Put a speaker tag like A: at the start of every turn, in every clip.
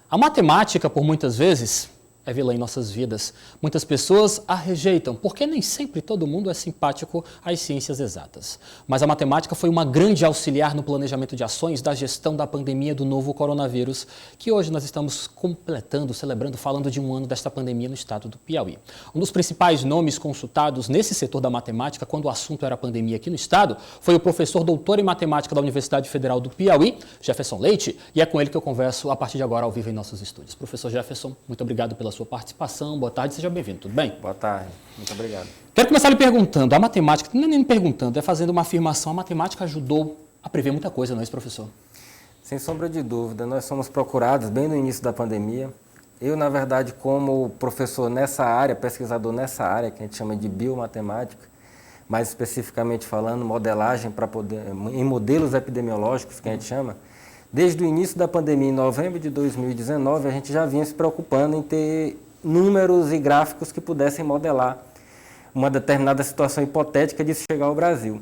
A: A matemática, por muitas vezes, é vilã em nossas vidas. Muitas pessoas a rejeitam, porque nem sempre todo mundo é simpático às ciências exatas. Mas a matemática foi uma grande auxiliar no planejamento de ações da gestão da pandemia do novo coronavírus, que hoje nós estamos completando, celebrando, falando de um ano desta pandemia no estado do Piauí. Um dos principais nomes consultados nesse setor da matemática, quando o assunto era pandemia aqui no estado, foi o professor doutor em matemática da Universidade Federal do Piauí, Jefferson Leite, e é com ele que eu converso a partir de agora ao vivo em nossos estúdios. Professor Jefferson, muito obrigado pela sua participação. Boa tarde, seja bem-vindo. Tudo bem?
B: Boa tarde. Muito obrigado.
A: Quero começar lhe perguntando, a matemática, não é nem perguntando, é fazendo uma afirmação, a matemática ajudou a prever muita coisa, não é isso, professor?
B: Sem sombra de dúvida, nós fomos procurados bem no início da pandemia. Eu, na verdade, como professor nessa área, pesquisador nessa área, que a gente chama de biomatemática, mais especificamente falando, modelagem em modelos epidemiológicos, que a gente chama, desde o início da pandemia, em novembro de 2019, a gente já vinha se preocupando em ter números e gráficos que pudessem modelar uma determinada situação hipotética de chegar ao Brasil.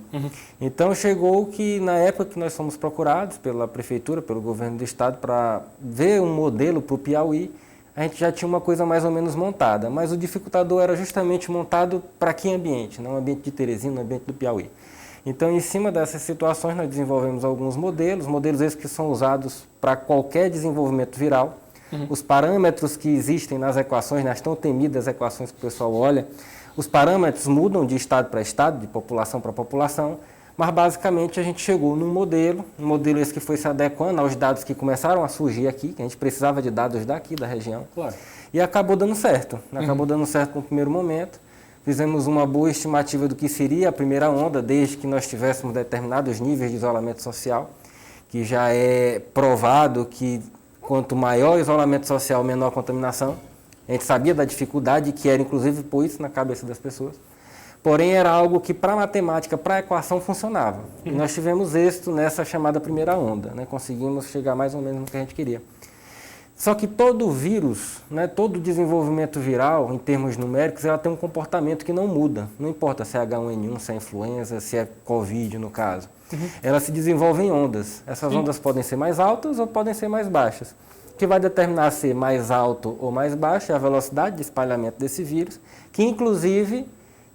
B: Então, chegou que, na época que nós fomos procurados pela prefeitura, pelo governo do estado, para ver um modelo para o Piauí, a gente já tinha uma coisa mais ou menos montada. Mas o dificultador era justamente montado para que ambiente? Não o ambiente de Teresina, no ambiente do Piauí. Então, em cima dessas situações, nós desenvolvemos alguns modelos esses que são usados para qualquer desenvolvimento viral. Os parâmetros que existem nas equações, nas tão temidas equações que o pessoal olha, os parâmetros mudam de estado para estado, de população para população, mas basicamente a gente chegou num modelo, um modelo esse que foi se adequando aos dados que começaram a surgir aqui, que a gente precisava de dados daqui, da região, claro. E acabou dando certo. Acabou dando certo no primeiro momento. Fizemos uma boa estimativa do que seria a primeira onda, desde que nós tivéssemos determinados níveis de isolamento social, que já é provado que quanto maior o isolamento social, menor a contaminação. A gente sabia da dificuldade que era, inclusive, pôr isso na cabeça das pessoas. Porém, era algo que, para a matemática, para a equação, funcionava. E nós tivemos êxito nessa chamada primeira onda, né? Conseguimos chegar mais ou menos no que a gente queria. Só que todo vírus, né, todo desenvolvimento viral, em termos numéricos, ela tem um comportamento que não muda. Não importa se é H1N1, se é influenza, se é Covid, no caso. Ela se desenvolve em ondas. Essas ondas podem ser mais altas ou podem ser mais baixas. O que vai determinar se mais alto ou mais baixo é a velocidade de espalhamento desse vírus, que, inclusive,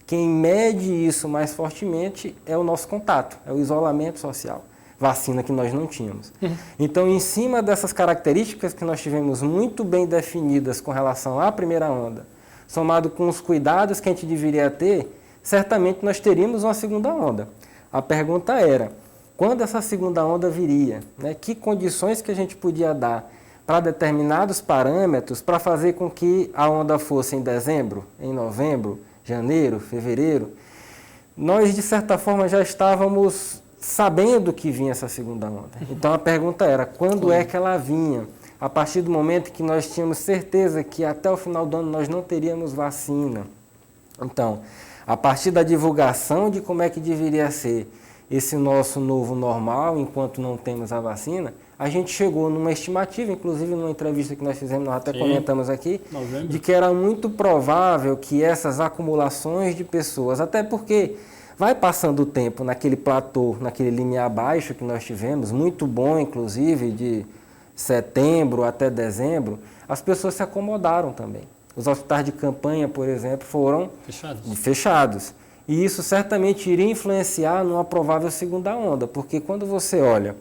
B: quem mede isso mais fortemente é o nosso contato, é o isolamento social. Vacina que nós não tínhamos. Então, em cima dessas características que nós tivemos muito bem definidas com relação à primeira onda, somado com os cuidados que a gente deveria ter, certamente nós teríamos uma segunda onda. A pergunta era, quando essa segunda onda viria? Né? Que condições que a gente podia dar para determinados parâmetros para fazer com que a onda fosse em dezembro, em novembro, janeiro, fevereiro? Nós, de certa forma, já estávamos sabendo que vinha essa segunda onda. Então, a pergunta era, quando é que ela vinha? A partir do momento que nós tínhamos certeza que até o final do ano nós não teríamos vacina. Então, a partir da divulgação de como é que deveria ser esse nosso novo normal, enquanto não temos a vacina, a gente chegou numa estimativa, inclusive numa entrevista que nós fizemos, nós até comentamos aqui, de que era muito provável que essas acumulações de pessoas, até porque vai passando o tempo naquele platô, naquele limiar baixo que nós tivemos, muito bom, inclusive, de setembro até dezembro, as pessoas se acomodaram também. Os hospitais de campanha, por exemplo, foram fechados. E isso certamente iria influenciar numa provável segunda onda, porque quando você olha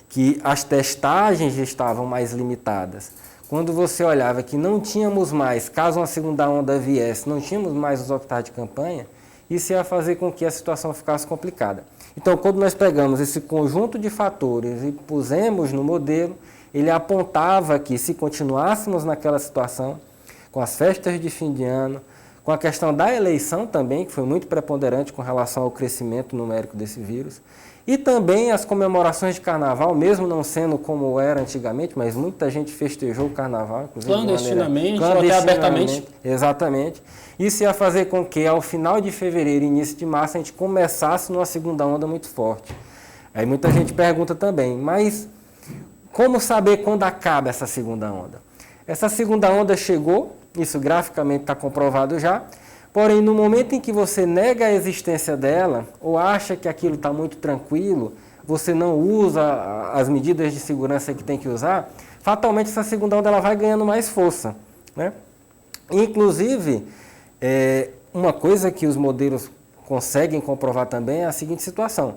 B: que as testagens estavam mais limitadas, quando você olhava que não tínhamos mais, caso uma segunda onda viesse, não tínhamos mais os hospitais de campanha, isso ia fazer com que a situação ficasse complicada. Então, quando nós pegamos esse conjunto de fatores e pusemos no modelo, ele apontava que se continuássemos naquela situação, com as festas de fim de ano, com a questão da eleição também, que foi muito preponderante com relação ao crescimento numérico desse vírus, e também as comemorações de carnaval, mesmo não sendo como era antigamente, mas muita gente festejou o carnaval.
A: Clandestinamente ou até abertamente.
B: Exatamente. Isso ia fazer com que, ao final de fevereiro e início de março, a gente começasse numa segunda onda muito forte. Aí muita gente pergunta também, mas como saber quando acaba essa segunda onda? Essa segunda onda chegou, isso graficamente está comprovado já, porém, no momento em que você nega a existência dela, ou acha que aquilo está muito tranquilo, você não usa as medidas de segurança que tem que usar, fatalmente essa segunda onda ela vai ganhando mais força, né? Inclusive, uma coisa que os modelos conseguem comprovar também é a seguinte situação.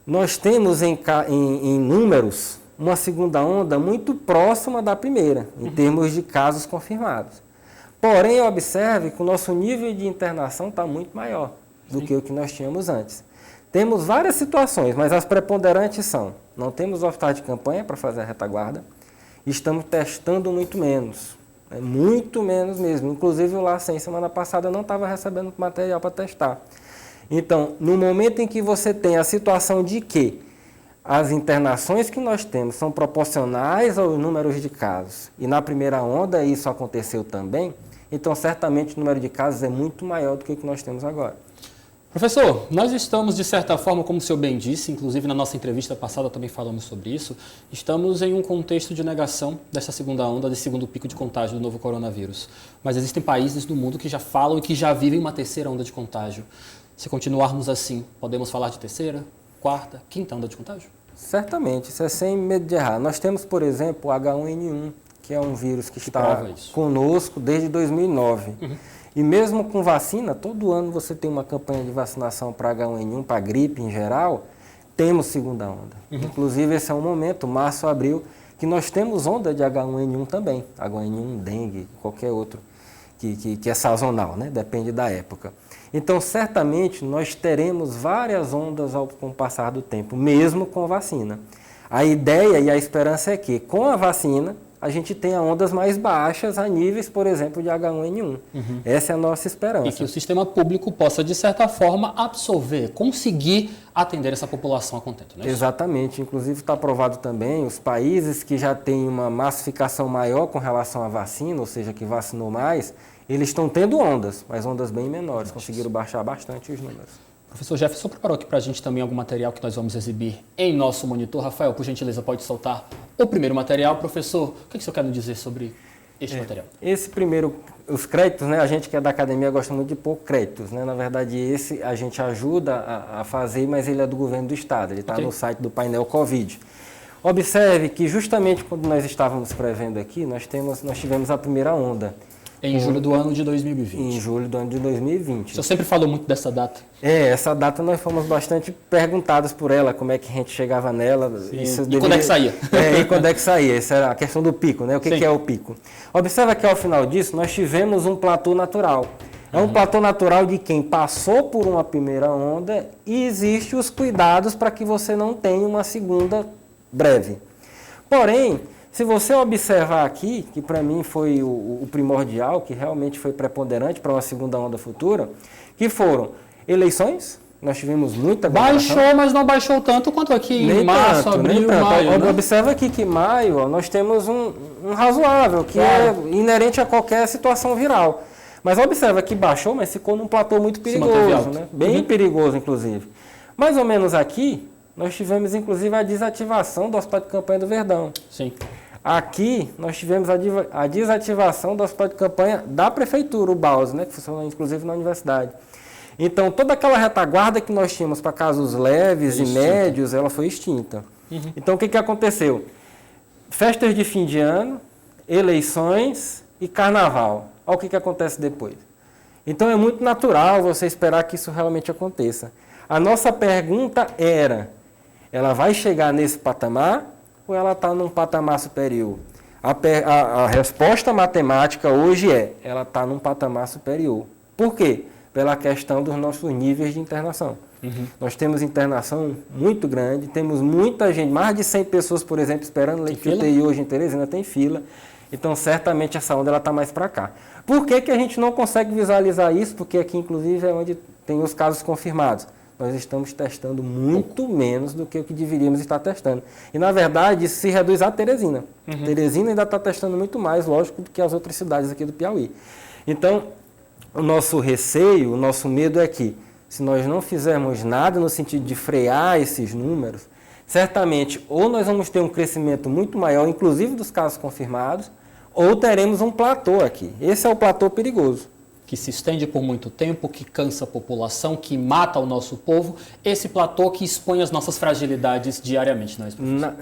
B: Nós temos em números uma segunda onda muito próxima da primeira, em termos de casos confirmados. Porém, observe que o nosso nível de internação está muito maior do que o que nós tínhamos antes. Temos várias situações, mas as preponderantes são: não temos hospital de campanha para fazer a retaguarda, estamos testando muito menos mesmo. Inclusive o LACEN semana passada não estava recebendo material para testar. Então, no momento em que você tem a situação de que as internações que nós temos são proporcionais aos números de casos, e na primeira onda isso aconteceu também, então certamente o número de casos é muito maior do que o que nós temos agora.
A: Professor, nós estamos, de certa forma, como o senhor bem disse, inclusive na nossa entrevista passada também falamos sobre isso, estamos em um contexto de negação dessa segunda onda, desse segundo pico de contágio do novo coronavírus. Mas existem países do mundo que já falam e que já vivem uma terceira onda de contágio. Se continuarmos assim, podemos falar de terceira, quarta, quinta onda de contágio?
B: Certamente, isso é sem medo de errar. Nós temos, por exemplo, o H1N1, que é um vírus que está conosco desde 2009. E mesmo com vacina, todo ano você tem uma campanha de vacinação para H1N1, para gripe em geral, temos segunda onda. Inclusive, esse é um momento, março, abril, que nós temos onda de H1N1 também. H1N1, dengue, qualquer outro, que é sazonal, né? Depende da época. Então, certamente, nós teremos várias ondas com o passar do tempo, mesmo com vacina. A ideia e a esperança é que, com a vacina, a gente tenha ondas mais baixas a níveis, por exemplo, de H1N1. Essa é a nossa esperança.
A: E que o sistema público possa, de certa forma, absorver, conseguir atender essa população a contento, não é isso?
B: Exatamente. Inclusive, está provado também, os países que já têm uma massificação maior com relação à vacina, ou seja, que vacinou mais, eles estão tendo ondas, mas ondas bem menores. Conseguiram baixar bastante os números.
A: Professor Jefferson preparou aqui para a gente também algum material que nós vamos exibir em nosso monitor. Rafael, por gentileza, pode soltar o primeiro material. Professor, o que o senhor quer nos dizer sobre este material? Esse
B: primeiro, os créditos, né? A gente que é da academia gosta muito de pôr créditos, né? Na verdade, esse a gente ajuda a fazer, mas ele é do governo do estado. Ele está no site do painel Covid. Observe que justamente quando nós estávamos prevendo aqui, nós tivemos a primeira onda.
A: Em julho do ano de 2020.
B: Em julho do ano de 2020.
A: O senhor sempre falou muito dessa data.
B: Essa data nós fomos bastante perguntados por ela, como é que a gente chegava nela.
A: Quando é que saía?
B: E quando é que saía? Essa era a questão do pico, né? O que é o pico? Observa que ao final disso nós tivemos um platô natural. É um platô natural de quem passou por uma primeira onda e existem os cuidados para que você não tenha uma segunda breve. Porém, se você observar aqui, que para mim foi o primordial, que realmente foi preponderante para uma segunda onda futura, que foram eleições, nós tivemos muita aglomeração.
A: Baixou, mas não baixou tanto quanto aqui em março, abril, maio. Né?
B: Observa aqui que em maio nós temos um razoável, que é inerente a qualquer situação viral. Mas observa que baixou, mas ficou num platô muito perigoso, né? Bem perigoso, inclusive. Mais ou menos aqui, nós tivemos inclusive a desativação do Hospital de Campanha do Verdão.
A: Sim.
B: Aqui, nós tivemos a desativação do hospital de campanha da prefeitura, o BAUS, né, que funciona inclusive na universidade. Então, toda aquela retaguarda que nós tínhamos para casos leves e médios, ela foi extinta. Então, o que aconteceu? Festas de fim de ano, eleições e carnaval. Olha o que acontece depois. Então, é muito natural você esperar que isso realmente aconteça. A nossa pergunta era, ela vai chegar nesse patamar ou ela está num patamar superior? A resposta matemática hoje ela está num patamar superior. Por quê? Pela questão dos nossos níveis de internação. Nós temos internação muito grande, temos muita gente, mais de 100 pessoas, por exemplo, esperando leite de UTI hoje em Teresina, tem fila. Então, certamente, essa onda está mais para cá. Por que a gente não consegue visualizar isso? Porque aqui, inclusive, é onde tem os casos confirmados. Nós estamos testando muito menos do que o que deveríamos estar testando. E, na verdade, isso se reduz a Teresina. Teresina ainda está testando muito mais, lógico, do que as outras cidades aqui do Piauí. Então, o nosso receio, o nosso medo é que, se nós não fizermos nada no sentido de frear esses números, certamente, ou nós vamos ter um crescimento muito maior, inclusive dos casos confirmados, ou teremos um platô aqui. Esse é o platô perigoso.
A: que se estende por muito tempo, que cansa a população, que mata o nosso povo, esse platô que expõe as nossas fragilidades diariamente, não é isso, professor?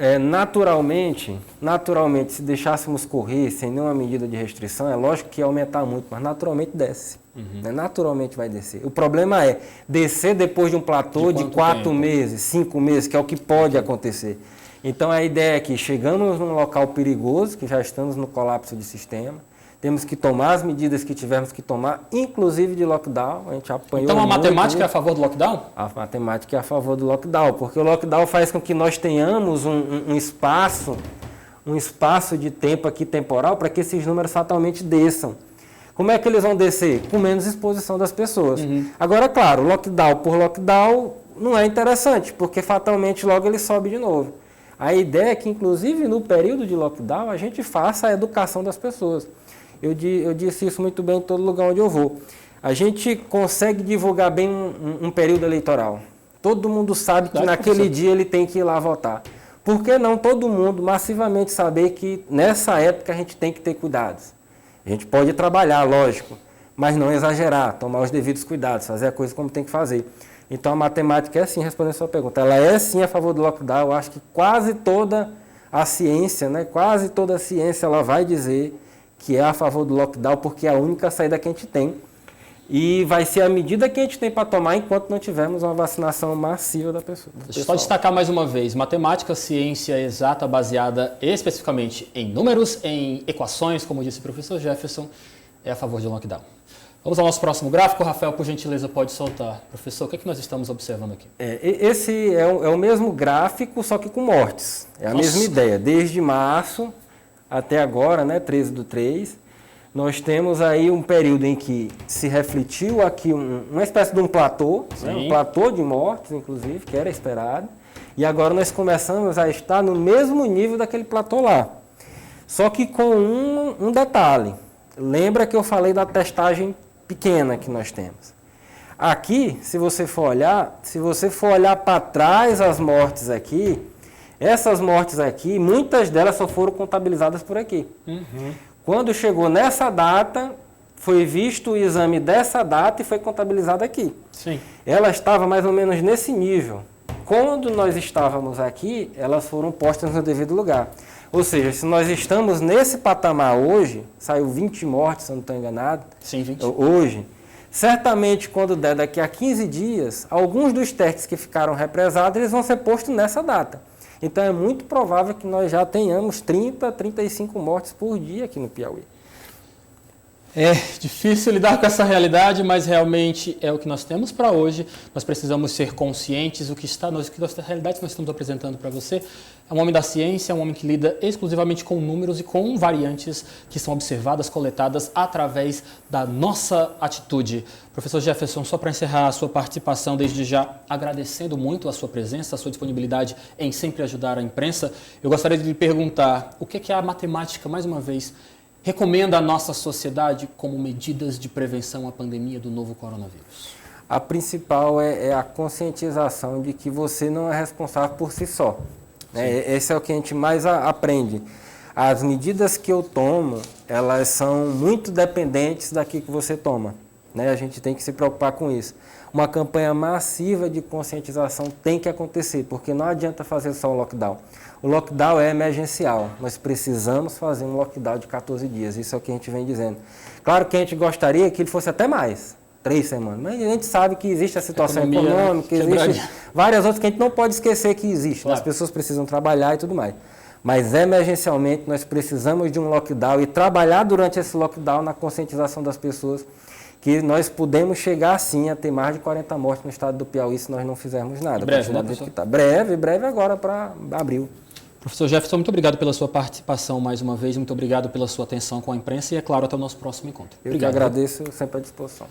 B: Naturalmente, se deixássemos correr sem nenhuma medida de restrição, é lógico que ia aumentar muito, mas naturalmente desce. Né? Naturalmente vai descer. O problema é descer depois de um platô de 4 meses, 5 meses, que é o que pode acontecer. Então a ideia é que chegamos num local perigoso, que já estamos no colapso de sistema, temos que tomar as medidas que tivermos que tomar, inclusive de lockdown. A gente apanhou
A: então a matemática é a favor do lockdown?
B: A matemática é a favor do lockdown, porque o lockdown faz com que nós tenhamos um espaço de tempo aqui temporal para que esses números fatalmente desçam. Como é que eles vão descer? Com menos exposição das pessoas. Agora, claro, lockdown por lockdown não é interessante, porque fatalmente logo ele sobe de novo. A ideia é que, inclusive, no período de lockdown, a gente faça a educação das pessoas. Eu disse isso muito bem em todo lugar onde eu vou. A gente consegue divulgar bem um período eleitoral. Todo mundo sabe que naquele dia ele tem que ir lá votar. Por que não todo mundo massivamente saber que nessa época a gente tem que ter cuidados? A gente pode trabalhar, lógico, mas não exagerar, tomar os devidos cuidados, fazer a coisa como tem que fazer. Então a matemática é sim, respondendo a sua pergunta, ela é sim a favor do lockdown. Eu acho que quase toda a ciência, quase toda a ciência ela vai dizer que é a favor do lockdown, porque é a única saída que a gente tem. E vai ser a medida que a gente tem para tomar enquanto não tivermos uma vacinação massiva da pessoa.
A: Deixa eu só destacar mais uma vez, matemática, ciência exata baseada especificamente em números, em equações, como disse o professor Jefferson, é a favor de lockdown. Vamos ao nosso próximo gráfico. Rafael, por gentileza, pode soltar. Professor, o que é que nós estamos observando aqui?
B: Esse é o mesmo gráfico, só que com mortes. É a mesma ideia, desde março até agora, 13/3, nós temos aí um período em que se refletiu aqui uma espécie de um platô, um platô de mortes, inclusive, que era esperado, e agora nós começamos a estar no mesmo nível daquele platô lá. Só que com um detalhe. Lembra que eu falei da testagem pequena que nós temos. Aqui, se você for olhar para trás as mortes aqui, essas mortes aqui, muitas delas só foram contabilizadas por aqui. Quando chegou nessa data, foi visto o exame dessa data e foi contabilizado aqui.
A: Sim.
B: Ela estava mais ou menos nesse nível. Quando nós estávamos aqui, elas foram postas no devido lugar. Ou seja, se nós estamos nesse patamar hoje, saiu 20 mortes, se eu não estou enganado.
A: Sim, 20.
B: Hoje, certamente quando der daqui a 15 dias, alguns dos testes que ficaram represados, eles vão ser postos nessa data. Então é muito provável que nós já tenhamos 30, 35 mortes por dia aqui no Piauí.
A: É difícil lidar com essa realidade, mas realmente é o que nós temos para hoje. Nós precisamos ser conscientes do que a realidade que nós estamos apresentando para você. É um homem da ciência, é um homem que lida exclusivamente com números e com variantes que são observadas, coletadas através da nossa atitude. Professor Jefferson, só para encerrar a sua participação, desde já agradecendo muito a sua presença, a sua disponibilidade em sempre ajudar a imprensa, eu gostaria de lhe perguntar o que é a matemática, mais uma vez, recomenda à nossa sociedade como medidas de prevenção à pandemia do novo coronavírus?
B: A principal é a conscientização de que você não é responsável por si só. Esse é o que a gente mais aprende. As medidas que eu tomo, elas são muito dependentes daquilo que você toma. A gente tem que se preocupar com isso. Uma campanha massiva de conscientização tem que acontecer, porque não adianta fazer só o lockdown. O lockdown é emergencial, nós precisamos fazer um lockdown de 14 dias, isso é o que a gente vem dizendo. Claro que a gente gostaria que ele fosse até mais, 3 semanas, mas a gente sabe que existe a situação econômica, existe várias outras que a gente não pode esquecer que existe, claro. As pessoas precisam trabalhar e tudo mais. Mas emergencialmente nós precisamos de um lockdown e trabalhar durante esse lockdown na conscientização das pessoas que nós podemos chegar sim a ter mais de 40 mortes no estado do Piauí se nós não fizermos nada.
A: Breve, né, professor?
B: Breve agora para abril.
A: Professor Jefferson, muito obrigado pela sua participação mais uma vez, muito obrigado pela sua atenção com a imprensa e, é claro, até o nosso próximo encontro.
B: Eu que agradeço, sempre à disposição.